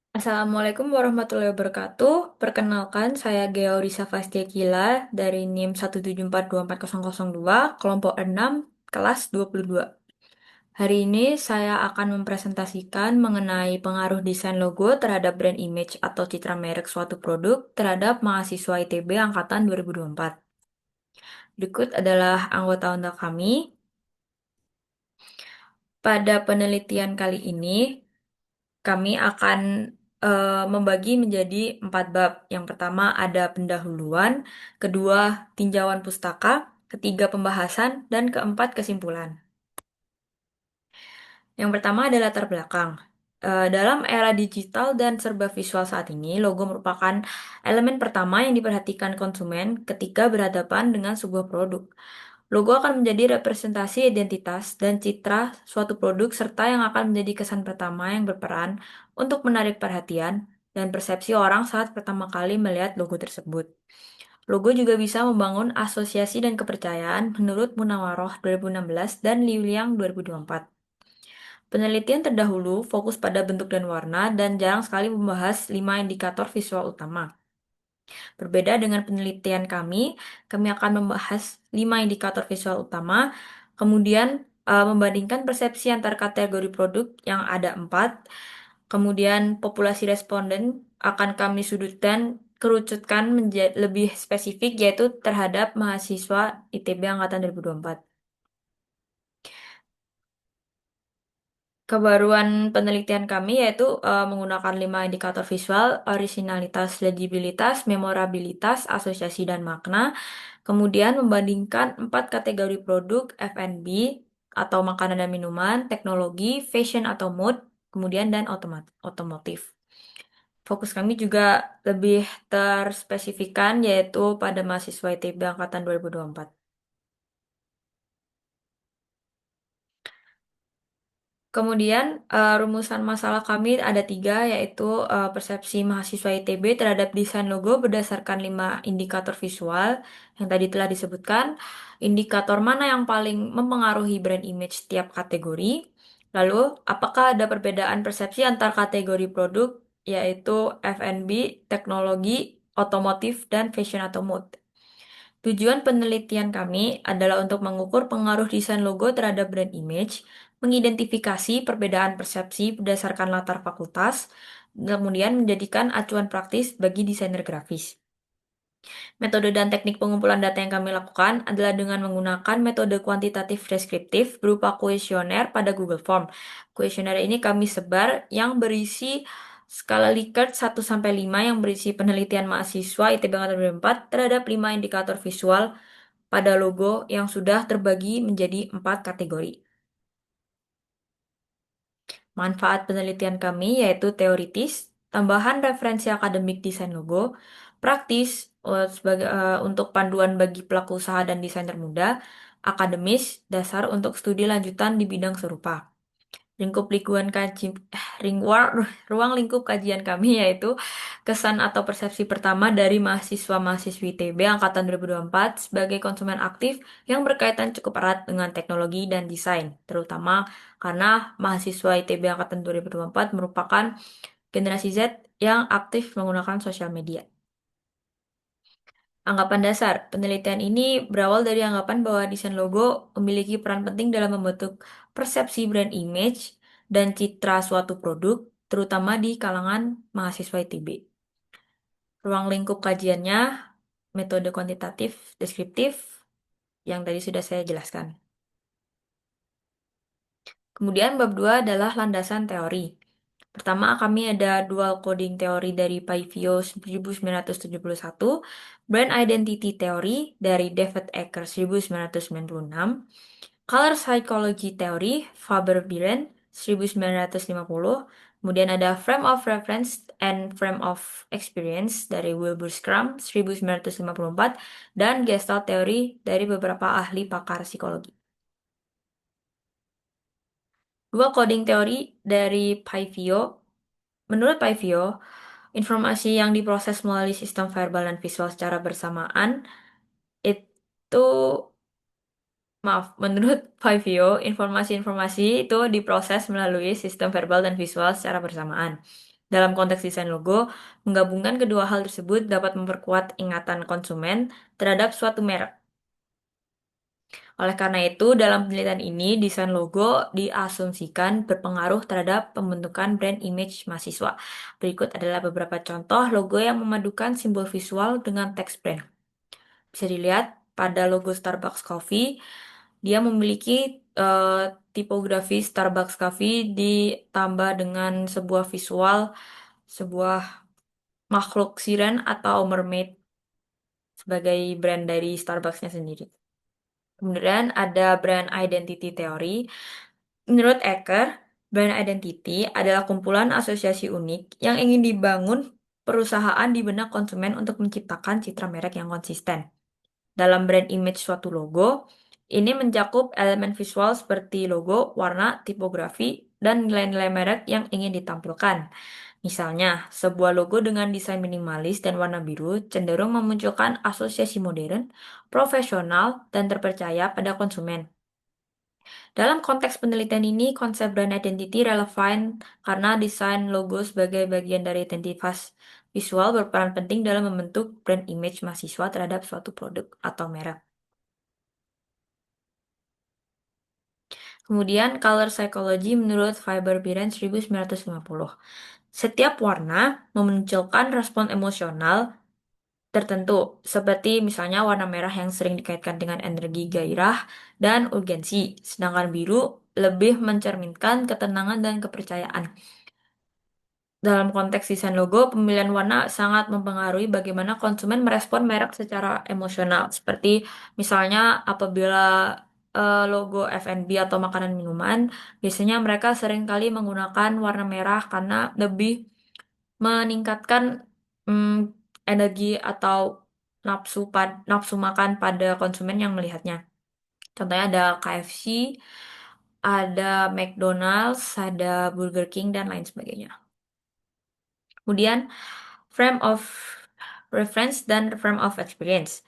Assalamualaikum warahmatullahi wabarakatuh. Perkenalkan, saya Georisa Fastia Gila dari NIM 1742402, kelompok 6, kelas 22. Hari ini saya akan mempresentasikan mengenai pengaruh desain logo terhadap brand image atau citra merek suatu produk terhadap mahasiswa ITB angkatan 2024. Berikut adalah anggota-anggota kami. Pada penelitian kali ini, kami akan membagi menjadi 4 bab. Yang pertama ada pendahuluan, kedua tinjauan pustaka, ketiga pembahasan, dan keempat kesimpulan. Yang pertama ada latar belakang. Dalam era digital dan serba visual saat ini, logo merupakan elemen pertama yang diperhatikan konsumen ketika berhadapan dengan sebuah produk. Logo akan menjadi representasi identitas dan citra suatu produk serta yang akan menjadi kesan pertama yang berperan untuk menarik perhatian dan persepsi orang saat pertama kali melihat logo tersebut. Logo juga bisa membangun asosiasi dan kepercayaan menurut Munawaroh 2016 dan Liu Liang 2024. Penelitian terdahulu fokus pada bentuk dan warna dan jarang sekali membahas 5 indikator visual utama. Berbeda dengan penelitian kami akan membahas 5 indikator visual utama, kemudian membandingkan persepsi antar kategori produk yang ada 4, kemudian populasi responden akan kami sudutkan, kerucutkan menjadi lebih spesifik yaitu terhadap mahasiswa ITB angkatan 2024. Kebaruan penelitian kami yaitu menggunakan 5 indikator visual, orisinalitas, legibilitas, memorabilitas, asosiasi, dan makna. Kemudian membandingkan 4 kategori produk F&B atau makanan dan minuman, teknologi, fashion atau mood, kemudian dan otomotif. Fokus kami juga lebih terspesifikan yaitu pada mahasiswa ITB angkatan 2024. Kemudian rumusan masalah kami ada 3, yaitu persepsi mahasiswa ITB terhadap desain logo berdasarkan 5 indikator visual yang tadi telah disebutkan. Indikator mana yang paling mempengaruhi brand image setiap kategori? Lalu, apakah ada perbedaan persepsi antar kategori produk, yaitu F&B, teknologi, otomotif, dan fashion atau mood? Tujuan penelitian kami adalah untuk mengukur pengaruh desain logo terhadap brand image, mengidentifikasi perbedaan persepsi berdasarkan latar fakultas, kemudian menjadikan acuan praktis bagi desainer grafis. Metode dan teknik pengumpulan data yang kami lakukan adalah dengan menggunakan metode kuantitatif deskriptif berupa kuesioner pada Google Form. Kuesioner ini kami sebar yang berisi skala Likert 1-5 yang berisi penelitian mahasiswa ITB Angkatan 2004 terhadap 5 indikator visual pada logo yang sudah terbagi menjadi 4 kategori. Manfaat penelitian kami yaitu teoritis, tambahan referensi akademik desain logo, praktis untuk panduan bagi pelaku usaha dan desainer muda, akademis, dasar untuk studi lanjutan di bidang serupa. Lingkup lingkungan kaji, ruang lingkup kajian kami yaitu kesan atau persepsi pertama dari mahasiswa-mahasiswi ITB angkatan 2024 sebagai konsumen aktif yang berkaitan cukup erat dengan teknologi dan desain, terutama karena mahasiswa ITB angkatan 2024 merupakan generasi Z yang aktif menggunakan sosial media. Anggapan dasar, penelitian ini berawal dari anggapan bahwa desain logo memiliki peran penting dalam membentuk persepsi brand image dan citra suatu produk, terutama di kalangan mahasiswa ITB. Ruang lingkup kajiannya, metode kuantitatif, deskriptif, yang tadi sudah saya jelaskan. Kemudian bab 2 adalah landasan teori. Pertama, kami ada dual coding teori dari Paivio 1971, Brand Identity Theory dari David Ecker 1996, Color Psychology Theory Faber-Birren 1950, kemudian ada Frame of Reference and Frame of Experience dari Wilbur Schramm 1954, dan Gestalt Theory dari beberapa ahli pakar psikologi. Dua coding teori dari Paivio. Menurut Paivio, informasi yang diproses melalui sistem verbal dan visual secara bersamaan itu, menurut Paivio, informasi-informasi itu diproses melalui sistem verbal dan visual secara bersamaan. Dalam konteks desain logo, menggabungkan kedua hal tersebut dapat memperkuat ingatan konsumen terhadap suatu merek. Oleh karena itu, dalam penelitian ini, desain logo diasumsikan berpengaruh terhadap pembentukan brand image mahasiswa. Berikut adalah beberapa contoh logo yang memadukan simbol visual dengan teks brand. Bisa dilihat pada logo Starbucks Coffee, dia memiliki tipografi Starbucks Coffee ditambah dengan sebuah visual, sebuah makhluk siren atau mermaid sebagai brand dari Starbucks-nya sendiri. Kemudian ada brand identity theory. Menurut Ecker, brand identity adalah kumpulan asosiasi unik yang ingin dibangun perusahaan di benak konsumen untuk menciptakan citra merek yang konsisten. Dalam brand image suatu logo, ini mencakup elemen visual seperti logo, warna, tipografi, dan nilai-nilai merek yang ingin ditampilkan. Misalnya, sebuah logo dengan desain minimalis dan warna biru cenderung memunculkan asosiasi modern, profesional, dan terpercaya pada konsumen. Dalam konteks penelitian ini, konsep brand identity relevan karena desain logo sebagai bagian dari identitas visual berperan penting dalam membentuk brand image mahasiswa terhadap suatu produk atau merek. Kemudian, color psychology menurut Faber-Birren 1950. Setiap warna memunculkan respon emosional tertentu, seperti misalnya warna merah yang sering dikaitkan dengan energi gairah dan urgensi, sedangkan biru lebih mencerminkan ketenangan dan kepercayaan. Dalam konteks desain logo, pemilihan warna sangat mempengaruhi bagaimana konsumen merespon merek secara emosional. Seperti misalnya apabila logo F&B atau makanan minuman, biasanya mereka seringkali menggunakan warna merah karena lebih meningkatkan mm, energi atau nafsu makan pada konsumen yang melihatnya. Contohnya ada KFC, ada McDonald's, ada Burger King, dan lain sebagainya. Kemudian, frame of reference dan frame of experience.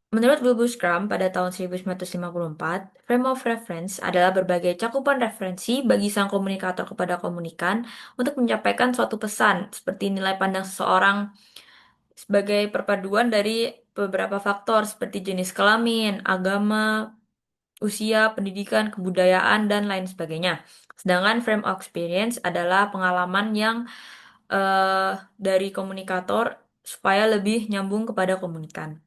Menurut Wilbur Scrum pada tahun 1954, frame of reference adalah berbagai cakupan referensi bagi sang komunikator kepada komunikan untuk menyampaikan suatu pesan, seperti nilai pandang seseorang sebagai perpaduan dari beberapa faktor seperti jenis kelamin, agama, usia, pendidikan, kebudayaan, dan lain sebagainya. Sedangkan frame of experience adalah pengalaman yang dari komunikator supaya lebih nyambung kepada komunikan.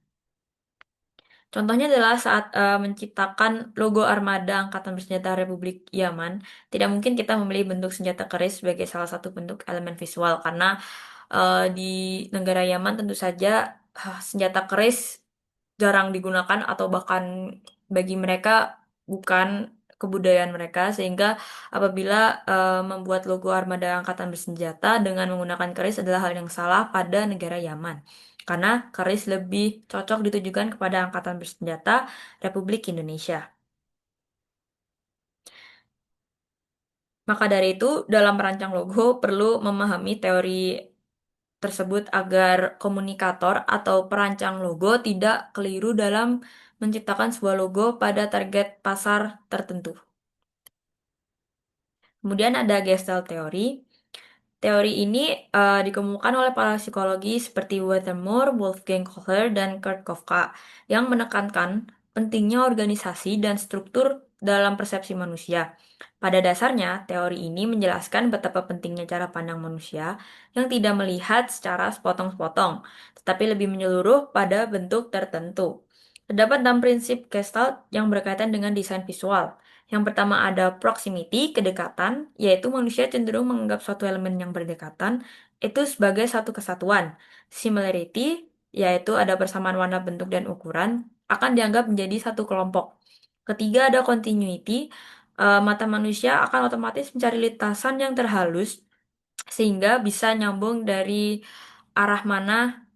Contohnya adalah saat menciptakan logo armada Angkatan Bersenjata Republik Yaman, tidak mungkin kita memilih bentuk senjata keris sebagai salah satu bentuk elemen visual karena di negara Yaman tentu saja senjata keris jarang digunakan atau bahkan bagi mereka bukan kebudayaan mereka sehingga apabila membuat logo armada angkatan bersenjata dengan menggunakan keris adalah hal yang salah pada negara Yaman karena keris lebih cocok ditujukan kepada angkatan bersenjata Republik Indonesia. Maka dari itu, dalam merancang logo perlu memahami teori tersebut agar komunikator atau perancang logo tidak keliru dalam menciptakan sebuah logo pada target pasar tertentu. Kemudian ada Gestalt teori. Teori ini dikemukakan oleh para psikologi seperti Wethermore, Wolfgang Kohler, dan Kurt Koffka yang menekankan pentingnya organisasi dan struktur dalam persepsi manusia. Pada dasarnya, teori ini menjelaskan betapa pentingnya cara pandang manusia yang tidak melihat secara sepotong-sepotong, tetapi lebih menyeluruh pada bentuk tertentu. Terdapat 6 prinsip Gestalt yang berkaitan dengan desain visual. Yang pertama ada proximity, kedekatan, yaitu manusia cenderung menganggap suatu elemen yang berdekatan itu sebagai satu kesatuan. Similarity, yaitu ada persamaan warna, bentuk, dan ukuran, akan dianggap menjadi satu kelompok. Ketiga ada continuity, mata manusia akan otomatis mencari lintasan yang terhalus sehingga bisa nyambung dari arah mana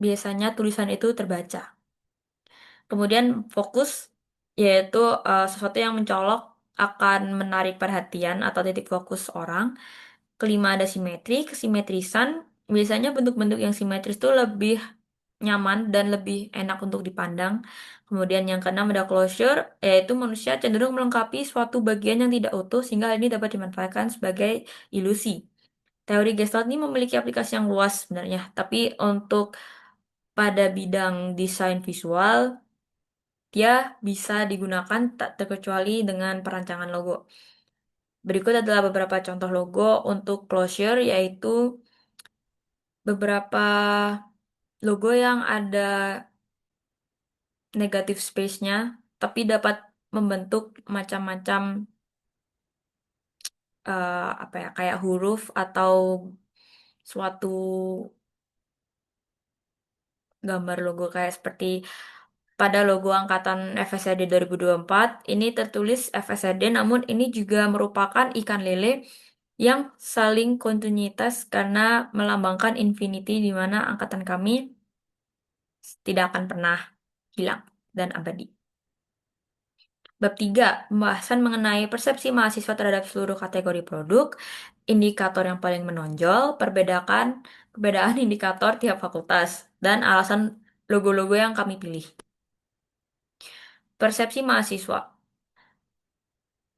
biasanya tulisan itu terbaca. Kemudian fokus yaitu sesuatu yang mencolok akan menarik perhatian atau titik fokus orang. Kelima ada simetri, kesimetrisan. Biasanya bentuk-bentuk yang simetris itu lebih nyaman dan lebih enak untuk dipandang. Kemudian yang keenam ada closure, yaitu manusia cenderung melengkapi suatu bagian yang tidak utuh sehingga hal ini dapat dimanfaatkan sebagai ilusi. Teori Gestalt ini memiliki aplikasi yang luas sebenarnya, tapi untuk pada bidang desain visual, dia bisa digunakan tak terkecuali dengan perancangan logo. Berikut adalah beberapa contoh logo untuk closure, yaitu beberapa logo yang ada negatif space-nya, tapi dapat membentuk macam-macam apa ya, kayak huruf atau suatu gambar logo kayak seperti pada logo angkatan FSRD 2024, ini tertulis FSRD, namun ini juga merupakan ikan lele yang saling kontinuitas karena melambangkan infinity di mana angkatan kami tidak akan pernah hilang dan abadi. Bab 3, pembahasan mengenai persepsi mahasiswa terhadap seluruh kategori produk, indikator yang paling menonjol, perbedaan indikator tiap fakultas, dan alasan logo-logo yang kami pilih. Persepsi mahasiswa.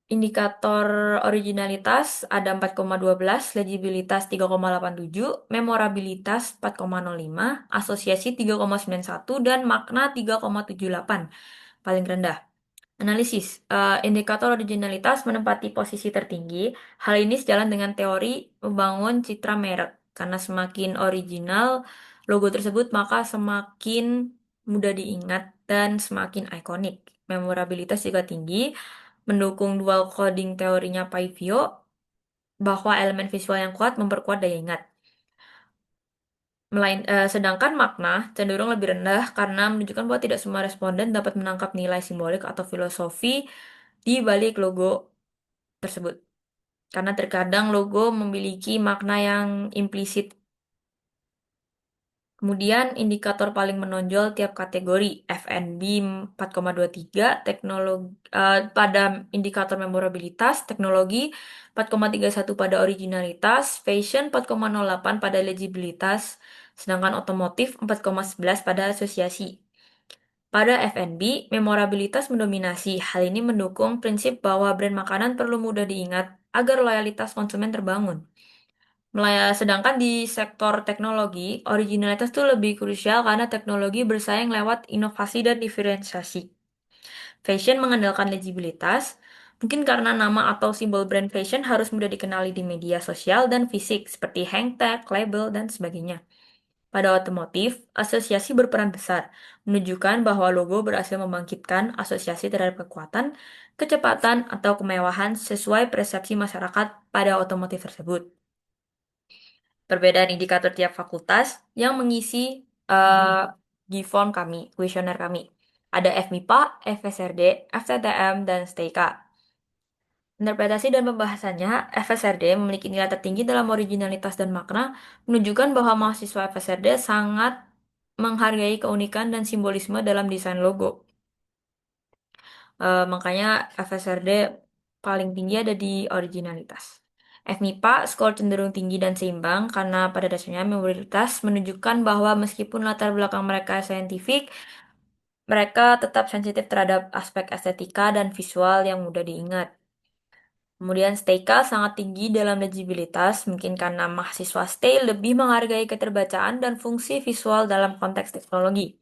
Indikator originalitas ada 4,12, legibilitas 3,87, memorabilitas 4,05, asosiasi 3,91, dan makna 3,78, paling rendah. Analisis. Indikator originalitas menempati posisi tertinggi. Hal ini sejalan dengan teori membangun citra merek. Karena semakin original logo tersebut, maka semakin mudah diingat dan semakin ikonik. Memorabilitas juga tinggi, mendukung dual coding teorinya Paivio, bahwa elemen visual yang kuat memperkuat daya ingat. Sedangkan makna cenderung lebih rendah karena menunjukkan bahwa tidak semua responden dapat menangkap nilai simbolik atau filosofi di balik logo tersebut. Karena terkadang logo memiliki makna yang implisit. Kemudian indikator paling menonjol tiap kategori FNB 4,23, teknologi pada indikator memorabilitas, teknologi 4,31 pada originalitas, fashion 4,08 pada legibilitas, sedangkan otomotif 4,11 pada asosiasi. Pada F&B, memorabilitas mendominasi. Hal ini mendukung prinsip bahwa brand makanan perlu mudah diingat agar loyalitas konsumen terbangun. Sedangkan di sektor teknologi, originalitas itu lebih krusial karena teknologi bersaing lewat inovasi dan diferensiasi. Fashion mengandalkan legibilitas, mungkin karena nama atau simbol brand fashion harus mudah dikenali di media sosial dan fisik, seperti hang tag, label, dan sebagainya. Pada otomotif, asosiasi berperan besar, menunjukkan bahwa logo berhasil membangkitkan asosiasi terhadap kekuatan, kecepatan, atau kemewahan sesuai persepsi masyarakat pada otomotif tersebut. Perbedaan indikator tiap fakultas yang mengisi G-form kami, kuesioner kami. Ada FMIPA, FSRD, FTTM, dan STIK. Interpretasi dan pembahasannya, FSRD memiliki nilai tertinggi dalam originalitas dan makna, menunjukkan bahwa mahasiswa FSRD sangat menghargai keunikan dan simbolisme dalam desain logo. Makanya FSRD paling tinggi ada di originalitas. FMIPA skor cenderung tinggi dan seimbang karena pada dasarnya memoritas menunjukkan bahwa meskipun latar belakang mereka saintifik, mereka tetap sensitif terhadap aspek estetika dan visual yang mudah diingat. Kemudian STIK sangat tinggi dalam legibilitas, mungkin karena mahasiswa STI lebih menghargai keterbacaan dan fungsi visual dalam konteks teknologi.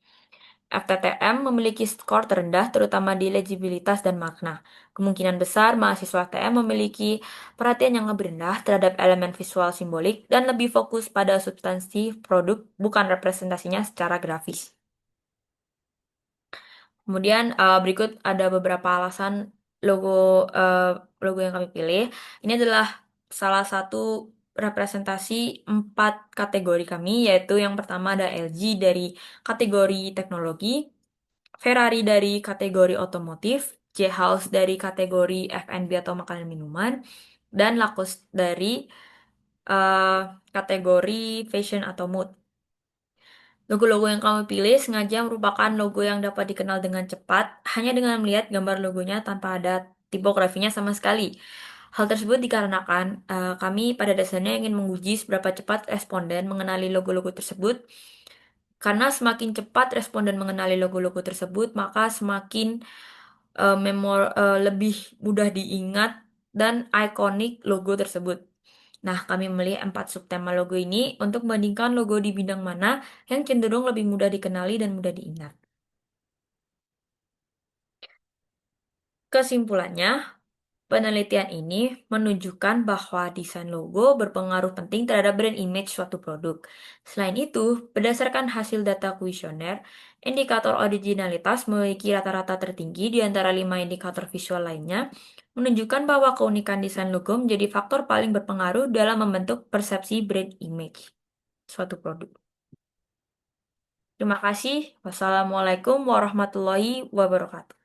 FTTM memiliki skor terendah terutama di legibilitas dan makna. Kemungkinan besar mahasiswa FTM memiliki perhatian yang lebih rendah terhadap elemen visual simbolik dan lebih fokus pada substansi produk, bukan representasinya secara grafis. Kemudian berikut ada beberapa alasan logo eh, logo yang kami pilih. Ini adalah salah satu representasi 4 kategori kami, yaitu yang pertama ada LG dari kategori teknologi, Ferrari dari kategori otomotif, J-House dari kategori F&B atau makanan minuman, dan Lacoste dari eh, kategori fashion atau mood. Logo-logo yang kamu pilih sengaja merupakan logo yang dapat dikenal dengan cepat hanya dengan melihat gambar logonya tanpa ada tipografinya sama sekali. Hal tersebut dikarenakan kami pada dasarnya ingin menguji seberapa cepat responden mengenali logo-logo tersebut. Karena semakin cepat responden mengenali logo-logo tersebut, maka semakin lebih mudah diingat dan ikonik logo tersebut. Nah, kami memilih 4 subtema logo ini untuk membandingkan logo di bidang mana yang cenderung lebih mudah dikenali dan mudah diingat. Kesimpulannya, penelitian ini menunjukkan bahwa desain logo berpengaruh penting terhadap brand image suatu produk. Selain itu, berdasarkan hasil data kuesioner, indikator originalitas memiliki rata-rata tertinggi di antara 5 indikator visual lainnya, menunjukkan bahwa keunikan desain logo menjadi faktor paling berpengaruh dalam membentuk persepsi brand image suatu produk. Terima kasih. Wassalamualaikum warahmatullahi wabarakatuh.